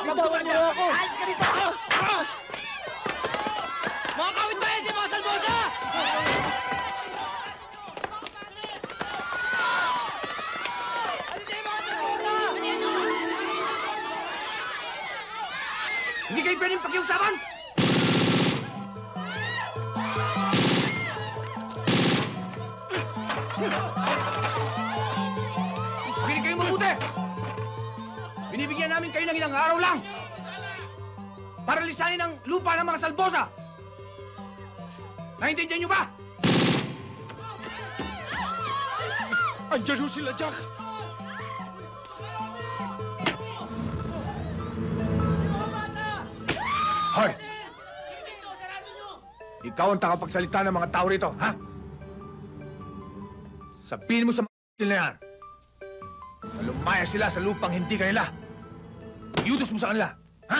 Bitawan niyo ako! Alis ka dito! Mga kawit ba yan, mga salbosa? Hindi kayo pwedeng pakiusapan! Makinig kayo mabuti! Binibigyan namin kayo ng ilang araw lang para lisanin ang lupa ng mga salbosa! Naintindihan niyo ba? Andiyan ho sila, Jack! Hoy! Ikaw ang takapagsalita ng mga tao rito, ha? Sabihin mo sa mga na yan na lumaya sila sa lupang hindi kanila. Iutos mo sa kanila, ha?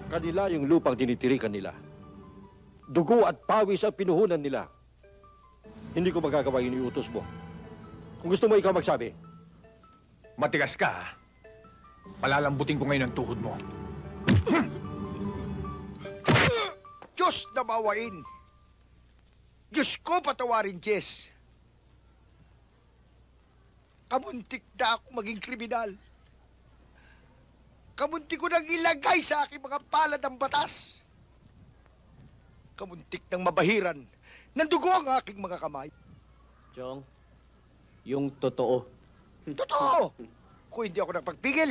Kanila yung lupang tinitirikan nila. Dugo at pawis ang pinuhunan nila. Hindi ko magagawa yung iutos mo. Kung gusto mo, ikaw magsabi. Matigas ka, ha? Palalambutin ko ngayon ang tuhod mo. Diyos na bawain! Diyos ko patawarin, Jess. Kamuntik na ako maging kriminal. Kamuntik ko nang ilagay sa aking mga palad ng batas. Kamuntik nang mabahiran ng dugo ang aking mga kamay. Chong, yung totoo. Totoo! Kung hindi ako nagpagpigil,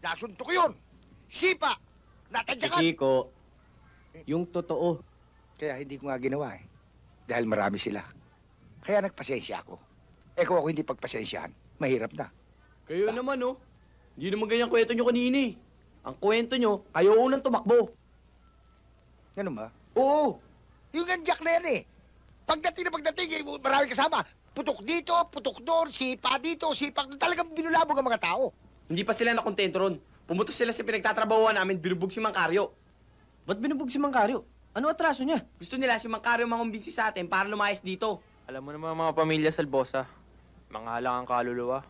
nasunto ko yun. Sipa! Natadyakan! Kiko, yung totoo. Kaya hindi ko nga ginawa eh. Dahil marami sila. Kaya nagpasensya ako. Eh kung ako hindi pagpasensyahan, mahirap na. Kayo naman, oh. Hindi naman ganyan kwento nyo kanina eh. Ang kwento nyo, kayo unang tumakbo. Ganun ba? Oo. Yung ganjak na yan eh. Pagdating na pagdating, eh, marami kasama. Putok dito, putok doon, sipa dito, sipak doon. Talagang binulabog ang mga tao. Hindi pa sila nakontento ron. Pumunta sila sa pinagtatrabahuan namin, binubog si Mang Caryo. Ba't binubog si Mang Caryo? Ano atraso niya? Gusto nila si Mang Caryo mangumbinsi sa atin para lumayas dito. Alam mo naman mga pamilya Salbosa, mga halang ang kaluluwa.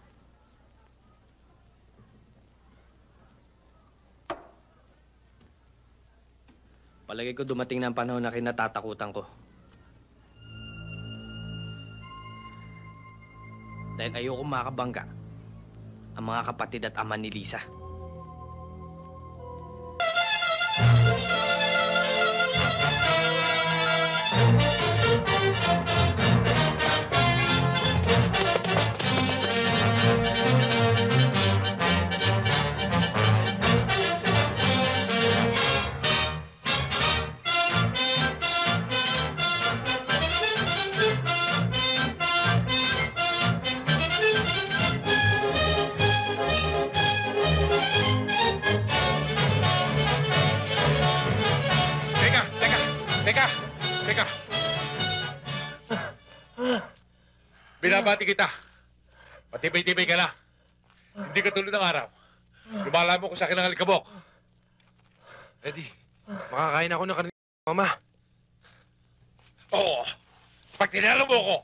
Palagay ko dumating na ang panahon na kinatatakutan ko. Dahil ayoko makabangga ang mga kapatid at ama ni Lisa. Teka! Binabati kita. Patibay-tibay ka na. Hindi ka tulad ng araw. Lumalamon ko sa akin ng alikabok. Eddie, makakain ako ng karne, Mama. Oo. Pag tinalo mo ko.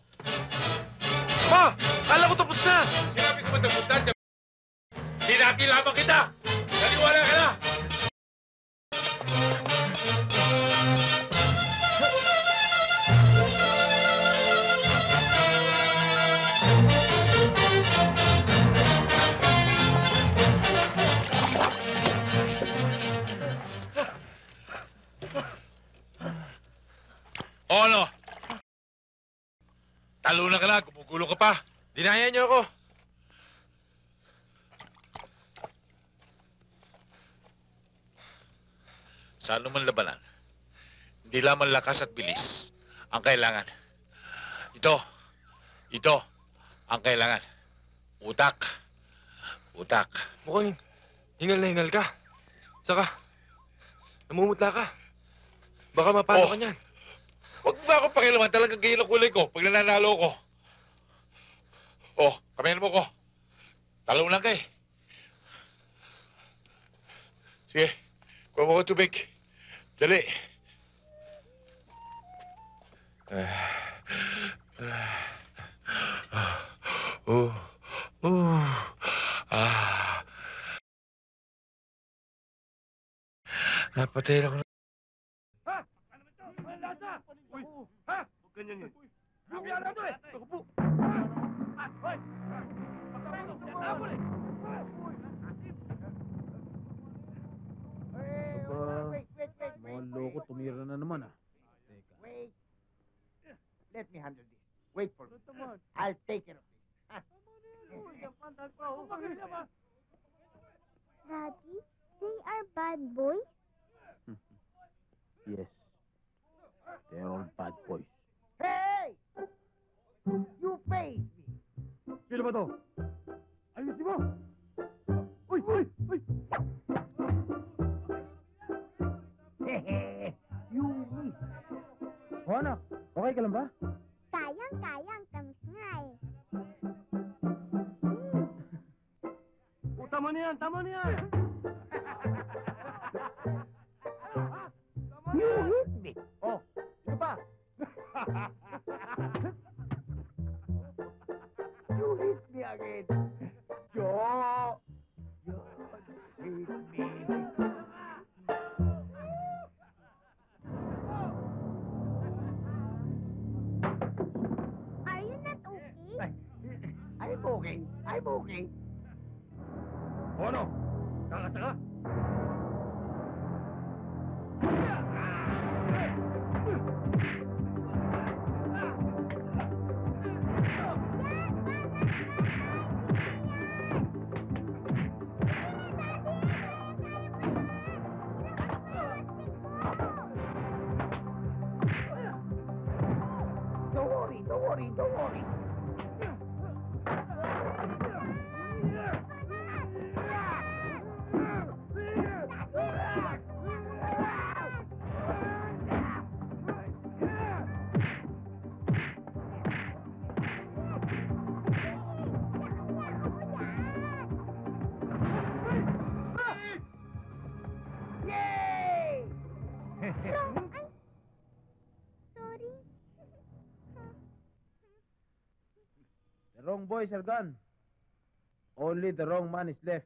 Ma! Kala ko tapos na! Sinabi ko ba tapos na? Hinati lamang kita! Naliwala ka na! O ano? Talo na ka na, gumugulo ka pa. Dinaya niyo ako. Sa anumang labanan, hindi lamang lakas at bilis ang kailangan. Ito ang kailangan. Utak. Mukhang hingal na hingal ka. Saka, namumutla ka. Baka mapalo ka niyan. Huwag mo ako pakilaman. Talagang ganyan ang kulay ko pag nananalo ko. Kamayan mo ko. Talo lang ka eh. Sige, kuha mo ko tubig. Dali. Ah. Oh. Oh. Ah. Napatay ako na. Mga loko, tumira na naman Wait. Let me handle this. Wait for me. I'll take care of this. Daddy, they are bad boys? Yes. They're all bad boys. Hey! You face me. Sino ba to? Ayusin mo! Uy! Uy! Uy! You miss. O anak, okay ka lang ba? Kayang-kayang, tamis nga eh. O, tama na yan! Tama na yan! You hit me. Oh, sino pa? You hit me again. You hit me. Are you not okay? I'm okay. I'm okay. O ano? Kakasa ka? Don't worry, don't worry, don't worry. Yay! Sorry. The wrong boys are gone. Only the wrong man is left.